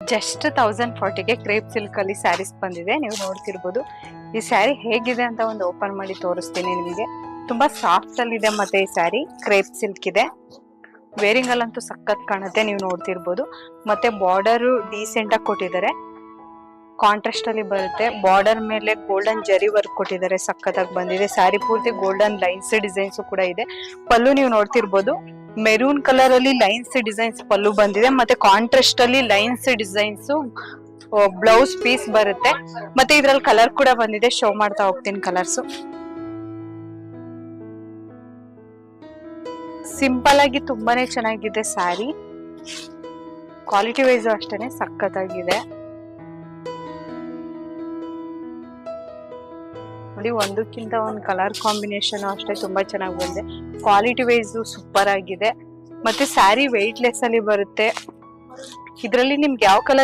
Just 1040ಗೆ crepe silk ಅಲ್ಲಿ ಸ್ಯಾರೀಸ್ ಬಂದಿದೆ. ನೀವು ನೋಡ್ತಿರ್ಬೋದು. ಈ ಸ್ಯಾರಿ ಹೇಗಿದೆ ಅಂತ ಒಂದು ಓಪನ್ ಮಾಡಿ ತೋರಿಸ್ತೀನಿ ನಿಮಗೆ. ತುಂಬಾ ಸಾಫ್ಟ್ ಅಲ್ಲಿ ಇದೆ. ಮತ್ತೆ ಈ ಸ್ಯಾರಿ ಕ್ರೇಪ್ ಸಿಲ್ಕ್ ಇದೆ. ವೇರಿಂಗ್ ಅಲ್ಲಂತೂ ಸಖತ್ ಕಾಣುತ್ತೆ. ನೀವು ನೋಡ್ತಿರ್ಬೋದು. ಮತ್ತೆ ಬಾರ್ಡರ್ ಡೀಸೆಂಟ್ ಆಗಿ ಕೊಟ್ಟಿದ್ದಾರೆ. ಕಾಂಟ್ರಾಸ್ಟ್ ಅಲ್ಲಿ ಬರುತ್ತೆ. ಬಾರ್ಡರ್ ಮೇಲೆ ಗೋಲ್ಡನ್ ಜರಿ ವರ್ಕ್ ಕೊಟ್ಟಿದ್ದಾರೆ. ಸಖತ್ತಾಗಿ ಬಂದಿದೆ. ಸ್ಯಾರಿ ಪೂರ್ತಿ ಗೋಲ್ಡನ್ ಲೈನ್ಸ್ ಡಿಸೈನ್ಸ್ ಕೂಡ ಇದೆ. ಪಲ್ಲು ನೀವು ನೋಡ್ತಿರ್ಬೋದು. ಮೆರೂನ್ ಕಲರ್ ಅಲ್ಲಿ ಲೈನ್ಸ್ ಡಿಸೈನ್ಸ್ ಪಲ್ಲು ಬಂದಿದೆ. ಮತ್ತೆ ಕಾಂಟ್ರಾಸ್ಟ್ ಅಲ್ಲಿ ಲೈನ್ಸ್ ಡಿಸೈನ್ಸ್ ಬ್ಲೌಸ್ ಪೀಸ್ ಬರುತ್ತೆ. ಮತ್ತೆ ಇದ್ರಲ್ಲಿ ಕಲರ್ ಕೂಡ ಬಂದಿದೆ. ಶೋ ಮಾಡ್ತಾ ಹೋಗ್ತೀನಿ ಕಲರ್ಸ್. ಸಿಂಪಲ್ ಆಗಿ ತುಂಬಾನೇ ಚೆನ್ನಾಗಿದೆ ಸ್ಯಾರಿ. ಕ್ವಾಲಿಟಿ ವೈಸ್ ಅಷ್ಟೇನೆ ಸಖತ್ತಾಗಿದೆ. ನೋಡಿ, ಒಂದಕ್ಕಿಂತ ಒಂದು ಕಲರ್ ಕಾಂಬಿನೇಷನ್ ಅಷ್ಟೇ ತುಂಬಾ ಚೆನ್ನಾಗಿ ಬಂದಿದೆ. ಕ್ವಾಲಿಟಿ ವೈಸ್ ಸೂಪರ್ ಆಗಿದೆ. ಮತ್ತೆ ಸ್ಯಾರಿ ವೆಯ್ಟ್ಲೆಸ್ ಅಲ್ಲಿ ಬರುತ್ತೆ. ಇದರಲ್ಲಿ ನಿಮ್ಗೆ ಯಾವ ಕಲರ್